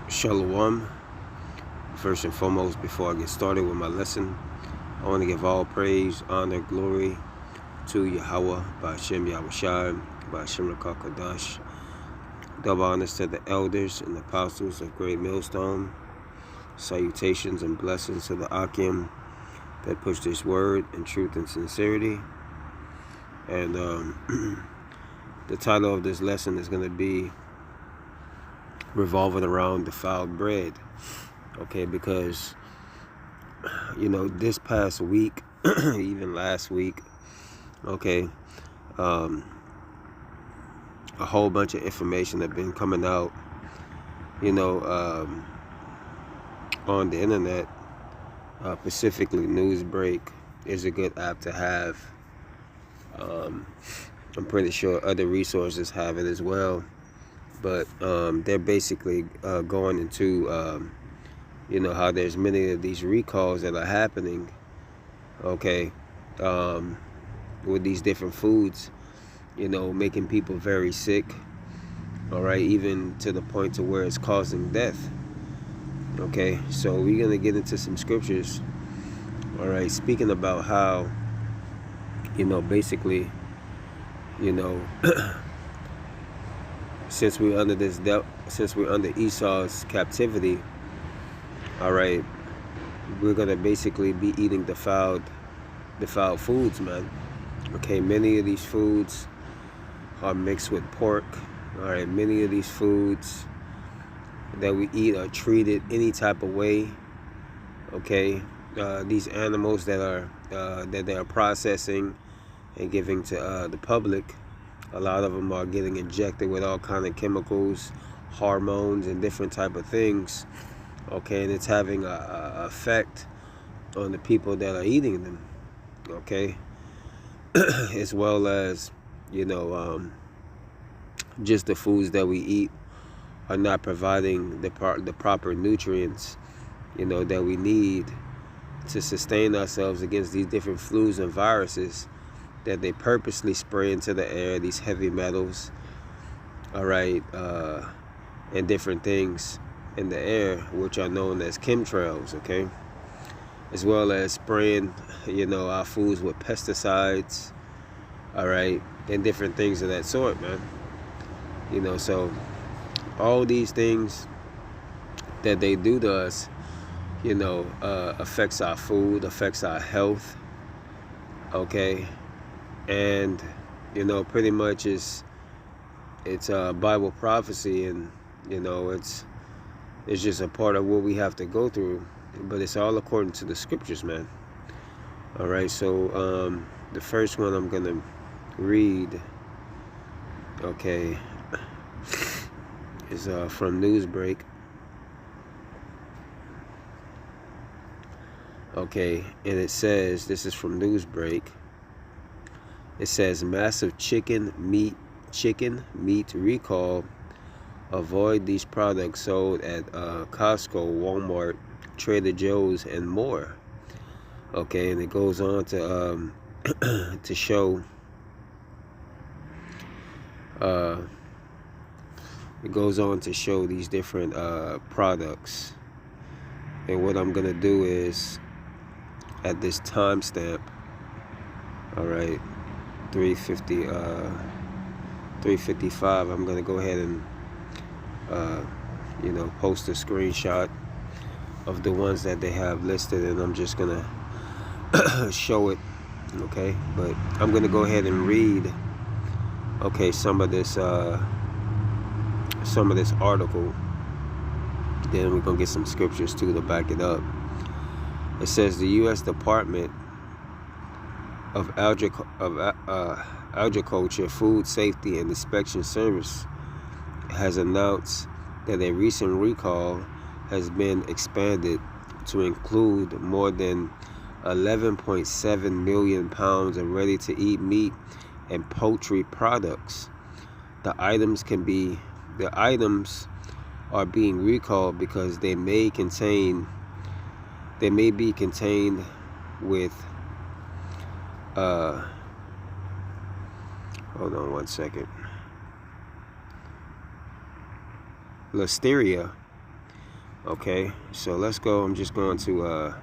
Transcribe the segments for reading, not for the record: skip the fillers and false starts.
Shalom. First and foremost, before I get started with my lesson, I want to give all praise, honor, glory to Yahweh, Ba'ashem Yahushai, Ba'ashem Rakakadash. Double honors to the elders and apostles of Great Millstone. Salutations and blessings to the Akim that push this word in truth and sincerity. And the title of this lesson is going to be revolving around defiled bread. Okay, because this past week, even last week, okay, a whole bunch of information have been coming out, on the internet. Specifically, Newsbreak is a good app to have. I'm pretty sure other resources have it as well, but they're basically going into how there's many of these recalls that are happening, okay, with these different foods, making people very sick, all right, even to the point to where it's causing death. Okay, so we're going to get into some scriptures, all right, speaking about how, basically, since we're under Esau's captivity, all right, we're going to basically be eating defiled foods, man. Okay, many of these foods are mixed with pork. All right, many of these foods that we eat are treated any type of way. Okay, these animals that they are processing and giving to the public, a lot of them are getting injected with all kind of chemicals, hormones, and different type of things. Okay, and it's having a effect on the people that are eating them. Okay, as well as just the foods that we eat are not providing the proper nutrients that we need to sustain ourselves against these different flus and viruses that they purposely spray into the air, these heavy metals, all right, and different things in the air, which are known as chemtrails, okay, as well as spraying our foods with pesticides, all right, and different things of that sort, man. So all these things that they do to us, affects our food, affects our health, okay, and pretty much it's a Bible prophecy, and it's just a part of what we have to go through, but it's all according to the scriptures, man. All right, so the first one I'm gonna read, okay, is from Newsbreak. Okay, and it says, this is from Newsbreak. It says, massive chicken meat recall. Avoid these products sold at Costco, Walmart, Trader Joe's, and more. Okay, and it goes on to to show. It goes on to show these different products. And what I'm gonna do is, at this timestamp, all right, 3:55, I'm gonna go ahead and post a screenshot of the ones that they have listed, and I'm just gonna show it, okay? But I'm gonna go ahead and read, okay, some of this article. Then we're gonna get some scriptures too to back it up. It says the U.S. Department of Agriculture, Food Safety and Inspection Service has announced that a recent recall has been expanded to include more than 11.7 million pounds of ready-to-eat meat and poultry products. The items are being recalled because they may be contained with hold on one second, Listeria, Okay, so let's go. I'm just going to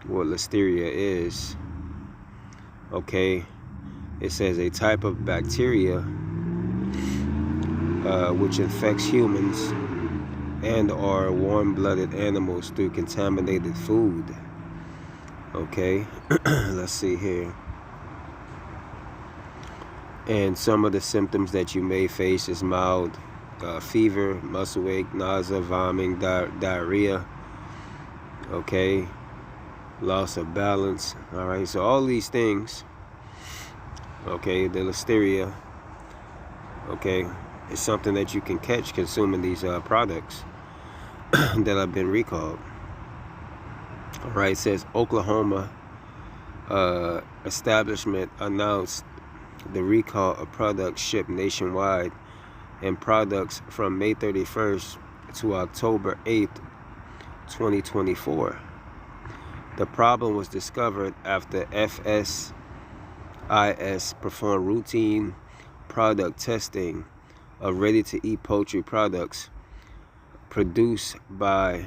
what listeria is. Okay, it says a type of bacteria which infects humans and or warm-blooded animals through contaminated food. Okay, let's see here. And some of the symptoms that you may face is mild fever, muscle ache, nausea, vomiting, diarrhea. Okay, loss of balance. All right, so all these things, okay, the listeria, okay, is something that you can catch consuming these products that have been recalled. All right, it says Oklahoma establishment announced the recall of products shipped nationwide and products from May 31st to October 8th, 2024. The problem was discovered after FSIS performed routine product testing of ready-to-eat poultry products produced by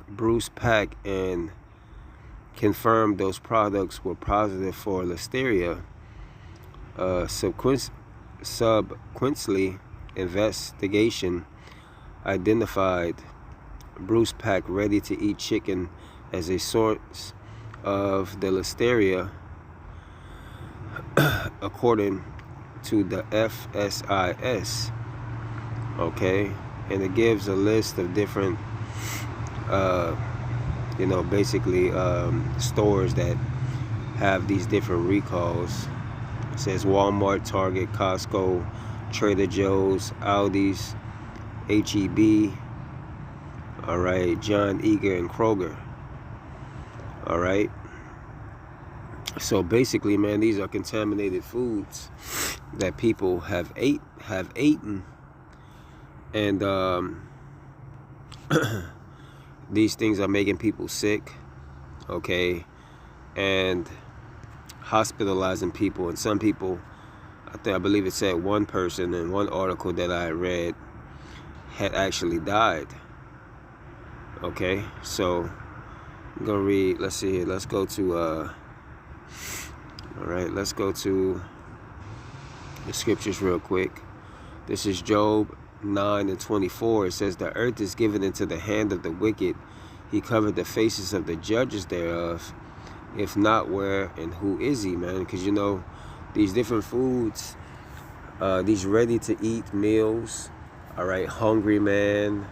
Bruce Pack and confirmed those products were positive for listeria. Subsequently, investigation identified Bruce Pack ready-to-eat chicken as a source of the listeria, according to the FSIS. Okay, and it gives a list of different, basically stores that have these different recalls. It says Walmart, Target, Costco, Trader Joe's, Aldi's, HEB, all right, John Eager, and Kroger. All right. So basically, man, these are contaminated foods that people have eaten, and these things are making people sick. Okay, and hospitalizing people, and some people, I believe it said one person in one article that I read had actually died. Okay, so I'm gonna read. Let's see here. Let's go to all right, let's go to the scriptures real quick. This is Job 9:24. It says, the earth is given into the hand of the wicked. He covered the faces of the judges thereof. If not, where and who is he, man? Because these different foods, these ready-to-eat meals, all right, Hungry Man.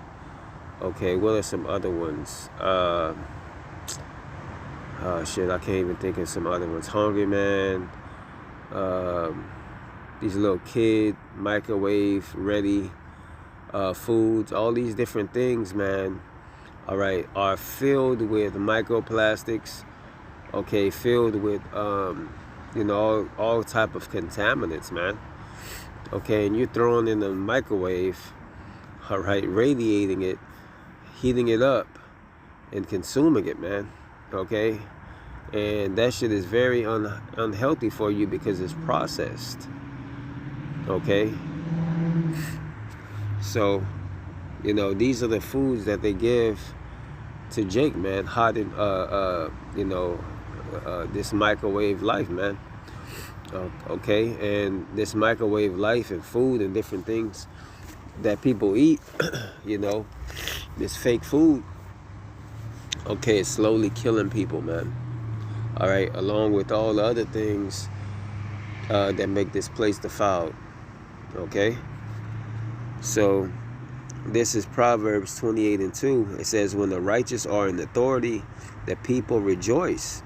Okay, what are some other ones? Shit, I can't even think of some other ones. Hungry Man, these little kid microwave ready foods, all these different things, man, all right, are filled with microplastics. Okay, filled with all type of contaminants, man. Okay, and you're throwing in the microwave, all right, radiating it, heating it up, and consuming it, man. Okay, and that shit is very unhealthy for you because it's processed. Okay, so these are the foods that they give to Jake, man. Hot in this microwave life, man. Okay, and this microwave life and food and different things that people eat, this fake food, okay, it's slowly killing people, man. All right, along with all the other things that make this place defiled. Okay, so this is Proverbs 28:2. It says, when the righteous are in authority, the people rejoice,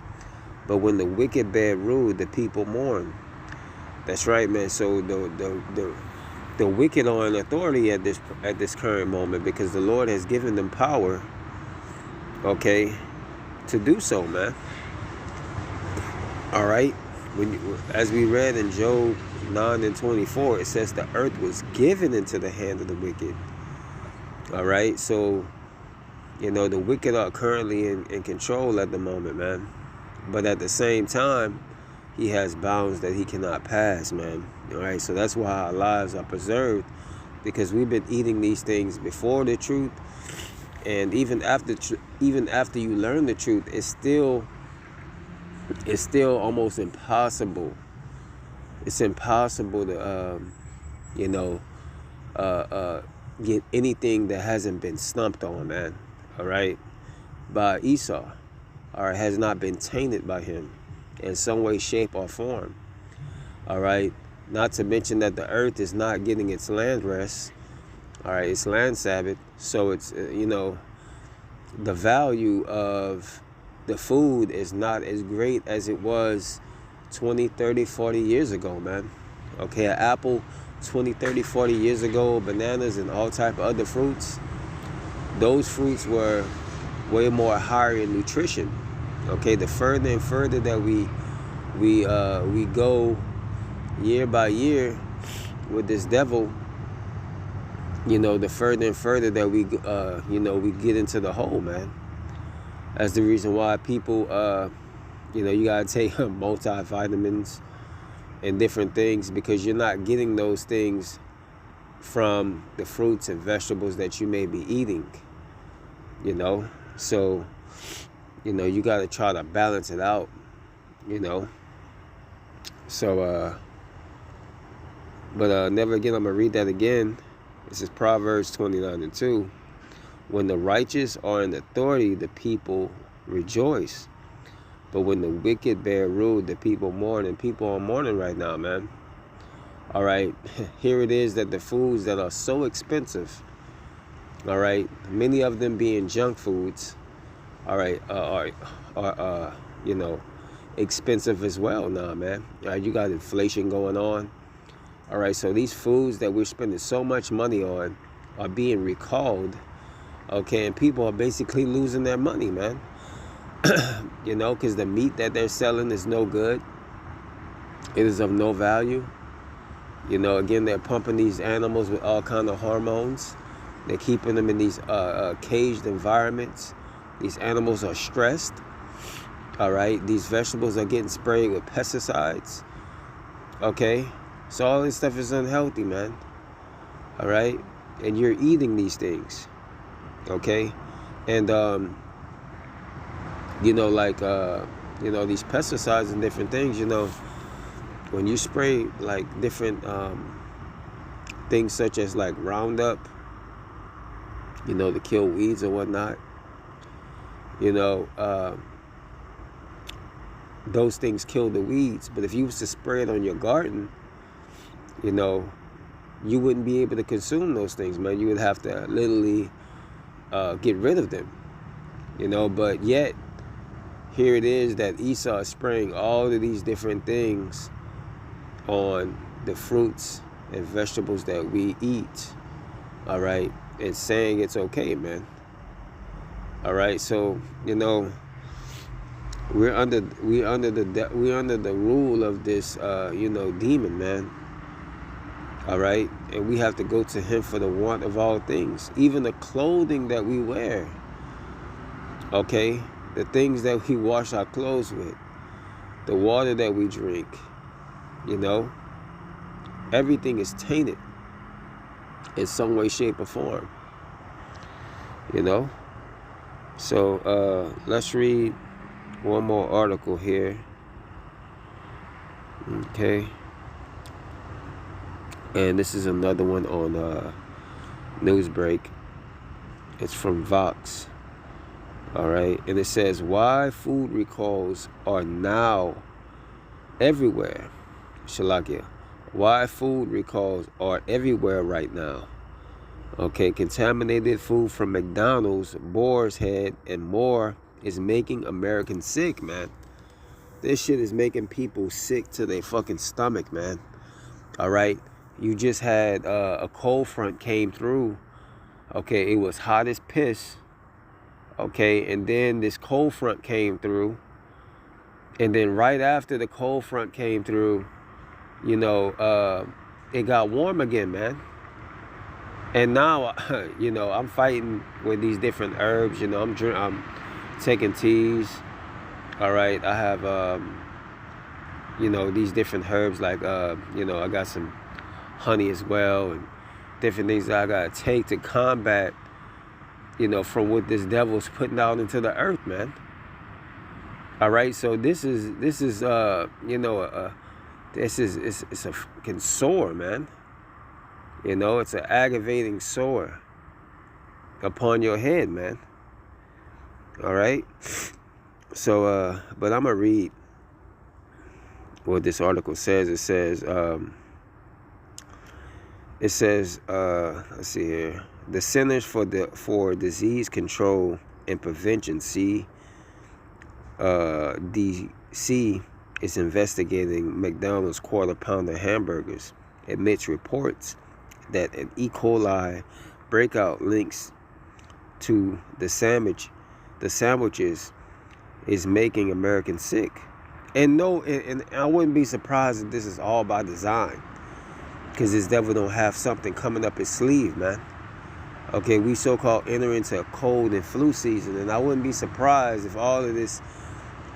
but when the wicked bear rule, the people mourn. That's right, man. So the wicked are in authority at this current moment because the Lord has given them power, okay, to do so, man. All right, as we read in Job 9:24, it says the earth was given into the hand of the wicked. All right, so the wicked are currently in control at the moment, man. But at the same time, he has bounds that he cannot pass, man. All right, so that's why our lives are preserved, because we've been eating these things before the truth, And even after you learn the truth, it's still almost impossible. It's impossible to you know get anything that hasn't been stumped on, man. All right, by Esau, or has not been tainted by him in some way, shape, or form. All right. Not to mention that the earth is not getting its land rest. All right, it's land Sabbath. So it's, the value of the food is not as great as it was 20, 30, 40 years ago, man. Okay, an apple 20, 30, 40 years ago, bananas and all type of other fruits, those fruits were way more higher in nutrition. Okay, the further and further that we go year by year with this devil, the further and further that we get into the hole, man. That's the reason why people, you gotta take multivitamins and different things, because you're not getting those things from the fruits and vegetables that you may be eating. So, you gotta try to balance it out. So, but never again, I'm gonna read that again. This is Proverbs 29:2. When the righteous are in authority, the people rejoice. But when the wicked bear rule, the people mourn. And people are mourning right now, man. All right. Here it is that the foods that are so expensive, all right, many of them being junk foods, all right, are expensive as well now, man. You got inflation going on. All right, so these foods that we're spending so much money on are being recalled, okay, and people are basically losing their money, man. Because the meat that they're selling is no good. It is of no value. Again, they're pumping these animals with all kind of hormones. They're keeping them in these caged environments. These animals are stressed. All right, these vegetables are getting sprayed with pesticides. Okay. So all this stuff is unhealthy, man. All right? And you're eating these things. Okay? And, these pesticides and different things, when you spray, like, different things such as, like, Roundup, to kill weeds or whatnot, those things kill the weeds. But if you was to spray it on your garden, you wouldn't be able to consume those things, man. You would have to literally get rid of them, But yet, here it is that Esau is spraying all of these different things on the fruits and vegetables that we eat, all right, and saying it's okay, man. All right, so we're under the rule of this demon, man. All right, and we have to go to him for the want of all things, even the clothing that we wear. Okay, the things that we wash our clothes with, the water that we drink, everything is tainted in some way, shape, or form. So let's read one more article here. Okay. And this is another one on Newsbreak. It's from Vox. All right. And it says, why food recalls are now everywhere. Shalakia. Why food recalls are everywhere right now. Okay. Contaminated food from McDonald's, Boar's Head, and more is making Americans sick, man. This shit is making people sick to their fucking stomach, man. All right. You just had a cold front came through. Okay, it was hot as piss. Okay, and then this cold front came through. And then right after the cold front came through, it got warm again, man. And now, I'm fighting with these different herbs. I'm taking teas. All right, I have, these different herbs like, I got some honey as well, and different things that I gotta take to combat from what this devil's putting out into the earth, man. All right, so this is it's a fucking sore, man. It's an aggravating sore upon your head, man. All right. So, but I'm gonna read what this article says. It says, let's see here. The Centers for Disease Control and Prevention, CDC, is investigating McDonald's quarter pounder hamburgers amidst reports that an E. coli breakout links to the sandwiches is making Americans sick. And I wouldn't be surprised if this is all by design, because this devil don't have something coming up his sleeve, man. Okay, we so-called enter into a cold and flu season, and I wouldn't be surprised if all of this,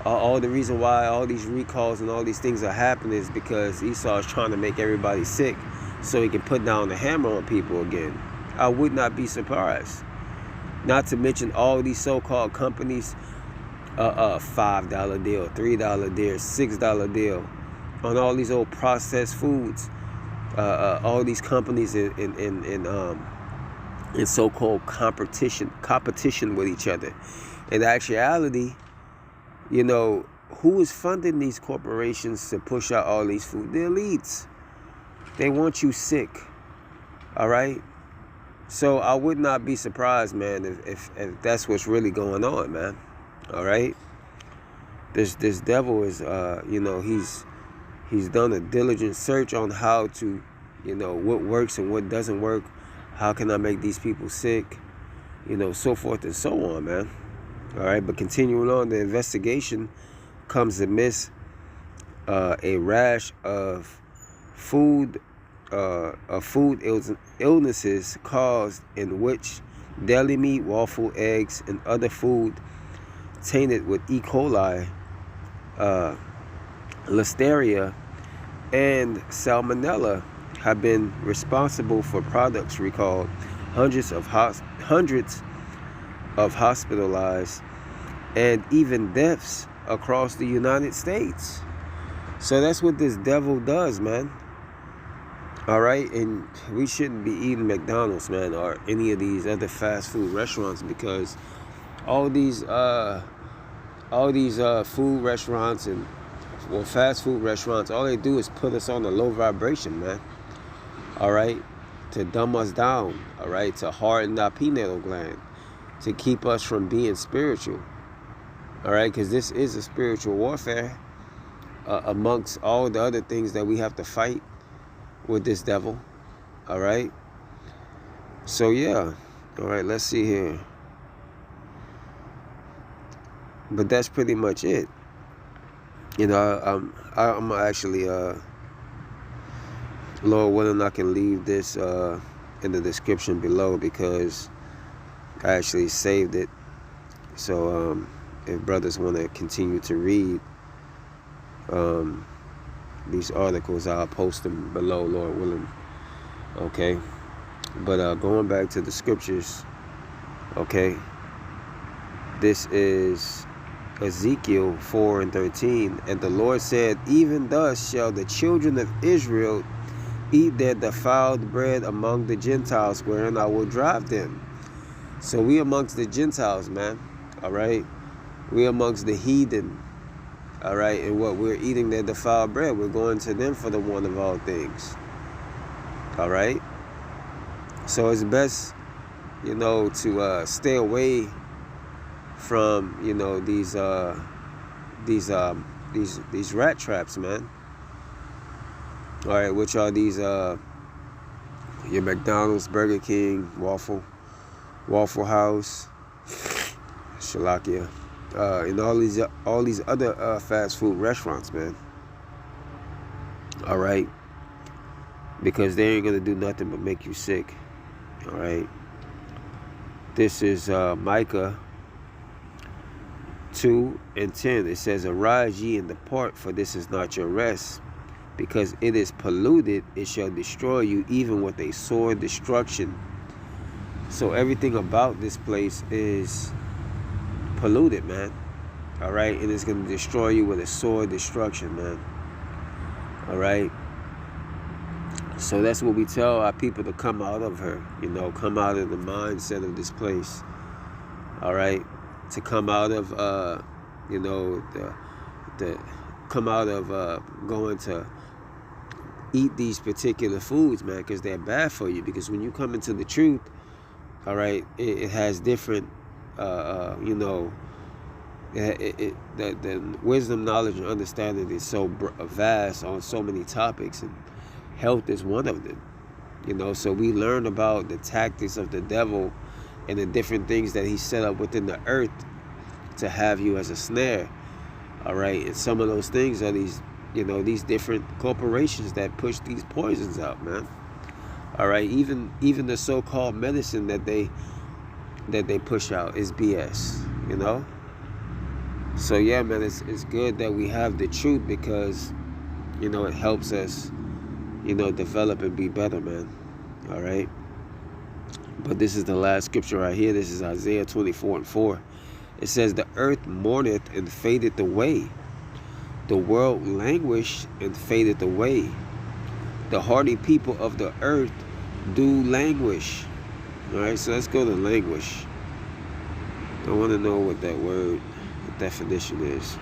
all the reason why all these recalls and all these things are happening is because Esau is trying to make everybody sick so he can put down the hammer on people again. I would not be surprised. Not to mention all these so-called companies, $5 deal, $3 deal, $6 deal on all these old processed foods. All these companies in so-called competition with each other. In actuality, who is funding these corporations to push out all these food? The elites. They want you sick. All right. So I would not be surprised, man, if that's what's really going on, man. All right. This devil is, he's done a diligent search on how to, what works and what doesn't work. How can I make these people sick? So forth and so on, man. All right. But continuing on, the investigation comes amidst a rash of food illnesses caused in which deli meat, waffle, eggs, and other food tainted with E. coli, Listeria, and Salmonella have been responsible for products recalled, hundreds of hospitalized, and even deaths across the United States. So that's what this devil does, man. All right, and we shouldn't be eating McDonald's, man, or any of these other fast food restaurants, because all these food restaurants and fast food restaurants, all they do is put us on a low vibration, man. All right, to dumb us down. All right, to harden our pineal gland, to keep us from being spiritual. All right, because this is a spiritual warfare amongst all the other things that we have to fight with this devil. All right. So yeah. All right. Let's see here. But that's pretty much it. I'm actually, Lord willing, I can leave this in the description below, because I actually saved it. So if brothers want to continue to read these articles, I'll post them below, Lord willing. Okay. But going back to the scriptures, okay, this is Ezekiel 4:13. And the Lord said, even thus shall the children of Israel eat their defiled bread among the Gentiles, wherein I will drive them. So we amongst the Gentiles, man. All right. We amongst the heathen. All right, and what we're eating their defiled bread, we're going to them for the one of all things. All right. So it's best, to stay away from, these rat traps, man. All right, which are these your McDonald's, Burger King, Waffle House, Shalakia. And all these other fast food restaurants, man. All right, because they ain't gonna do nothing but make you sick. All right. This is Micah 2:10. It says, "Arise ye and depart, for this is not your rest, because it is polluted; it shall destroy you, even with a sore destruction." So everything about this place is polluted, man. All right, and it's gonna destroy you with a sword destruction, man. All right. So that's what we tell our people to come out of her. You know, come out of the mindset of this place. All right, to come out of you know, the come out of going to eat these particular foods, man, because they're bad for you. Because when you come into the truth, all right, it has different, you know, the wisdom, knowledge, and understanding is so vast on so many topics, and health is one of them. You know, so we learn about the tactics of the devil and the different things that he set up within the earth to have you as a snare. All right, and some of those things are these, you know, these different corporations that push these poisons out, man. All right, even the so-called medicine that they push out is BS, you know. So yeah, man, it's good that we have the truth, because, you know, it helps us, you know, develop and be better, man. All right. But this is the last scripture right here. This is Isaiah 24:4. It says, "The earth mourneth and fadeth away. The world languished and fadeth away. The hardy people of the earth do languish." All right, so let's go to languish. I want to know what that word definition is.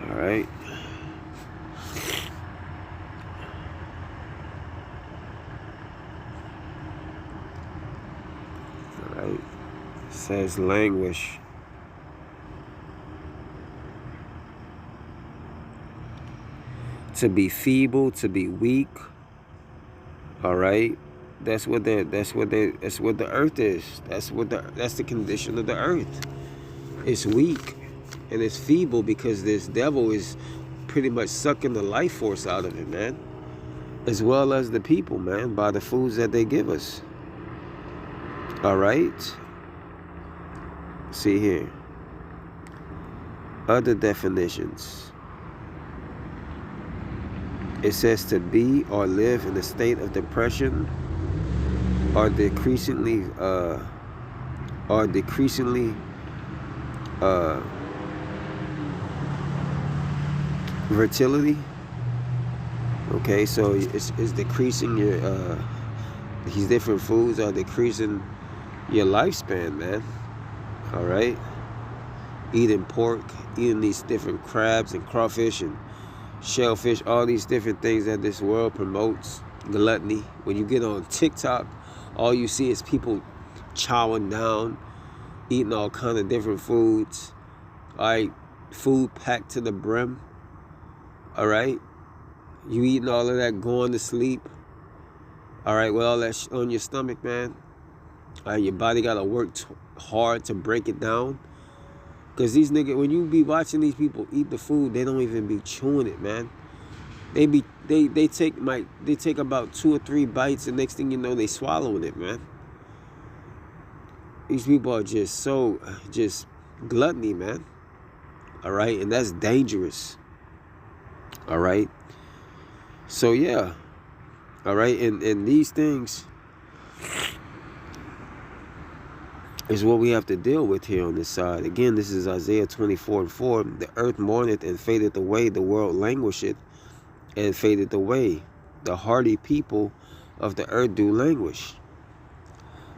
All right. All right. It says languish. To be feeble, to be weak. All right. That's what the earth is. That's the condition of the earth. It's weak and it's feeble because this devil is pretty much sucking the life force out of it, man. As well as the people, man, by the foods that they give us. All right. See here. Other definitions. It says to be or live in a state of depression or decreasingly fertility. Okay, so it's decreasing your these different foods are decreasing your lifespan, man. All right, eating pork, eating these different crabs and crawfish and shellfish, all these different things that this world promotes. Gluttony. When you get on TikTok, all you see is people chowing down, eating all kind of different foods. All right, food packed to the brim. All right, you eating all of that, going to sleep. All right, with all that on your stomach, man. All right, your body gotta work hard to break it down. Cause these niggas, when you be watching these people eat the food, they don't even be chewing it, man. They take about 2 or 3 bites, and next thing you know, they swallowing it, man. These people are just gluttony, man. All right, and that's dangerous. All right. So yeah. All right, and these things is what we have to deal with here on this side. Again, this is Isaiah 24:4. The earth mourneth and fadeth away, the world languisheth and fadeth away. The hardy people of the earth do languish.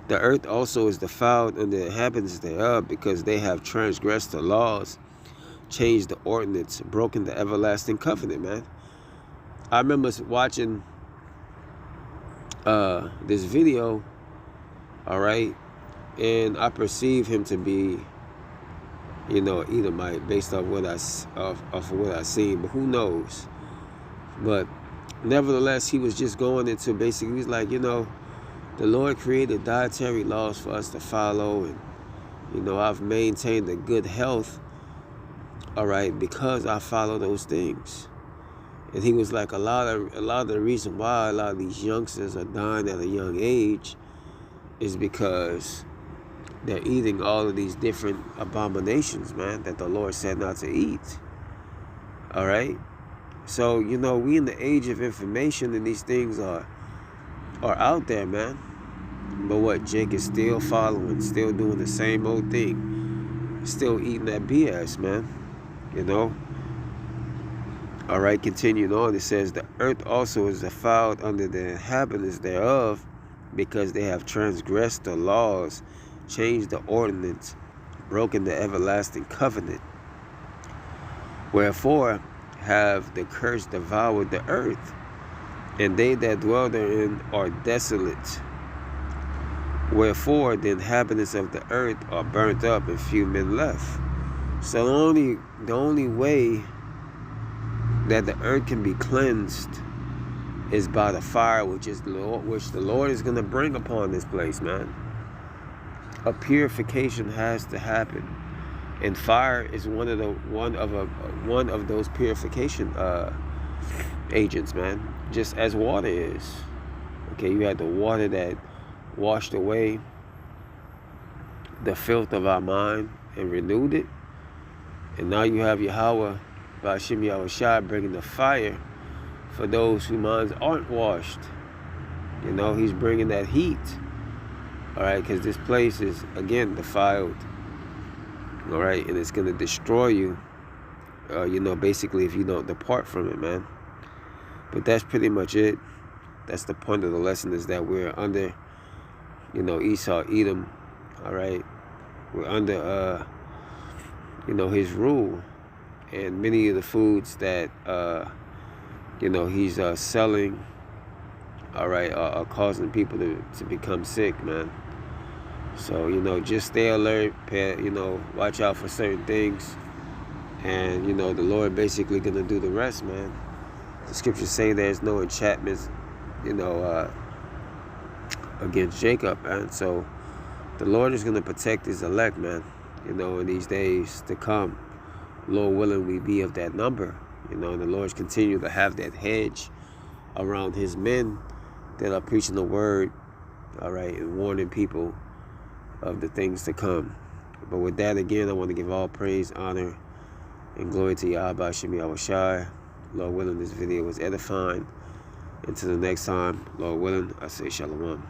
The earth also is defiled and the inhabitants thereof, because they have transgressed the laws, changed the ordinance, broken the everlasting covenant, man. I remember watching this video, all right, and I perceive him to be, you know, Edomite based off what I seen, but who knows? But nevertheless, he was just going into basically, he's like, you know, the Lord created dietary laws for us to follow, and you know, I've maintained a good health, all right, because I follow those things. And he was like, a lot of the reason why a lot of these youngsters are dying at a young age is because they're eating all of these different abominations, man, that the Lord said not to eat. All right? So, you know, we in the age of information, and these things are out there, man. But what, Jake is still following, still doing the same old thing, still eating that BS, man. You know? All right, continuing on, it says, the earth also is defiled under the inhabitants thereof, because they have transgressed the laws, changed the ordinance, broken the everlasting covenant. Wherefore have the curse devoured the earth, and they that dwell therein are desolate. Wherefore the inhabitants of the earth are burnt up, and few men left. So the only way that the earth can be cleansed is by the fire, which the Lord is going to bring upon this place, man. A purification has to happen, and fire is one of those purification agents, man. Just as water is. Okay, you had the water that washed away the filth of our mind and renewed it, and now you have Yahweh Ba'Shem Yahushua bringing the fire for those whose minds aren't washed. You know, he's bringing that heat. All right, because this place is, again, defiled. All right, and it's going to destroy you, you know, basically if you don't depart from it, man. But that's pretty much it. That's the point of the lesson, is that we're under, you know, Esau, Edom. All right, we're under, you know, his rule. And many of the foods that, you know, he's selling, all right, are causing people to become sick, man. So, you know, just stay alert, you know, watch out for certain things. And, you know, the Lord basically going to do the rest, man. The scriptures say there's no enchantments, you know, against Jacob, man. So the Lord is going to protect his elect, man, you know, in these days to come. Lord willing, we be of that number, you know, and the Lord's continue to have that hedge around his men that are preaching the word, all right, and warning people of the things to come. But with that, again, I want to give all praise, honor, and glory to Yahweh Ba'Shem Yahushua. Lord willing, this video was edifying. Until the next time, Lord willing, I say shalom.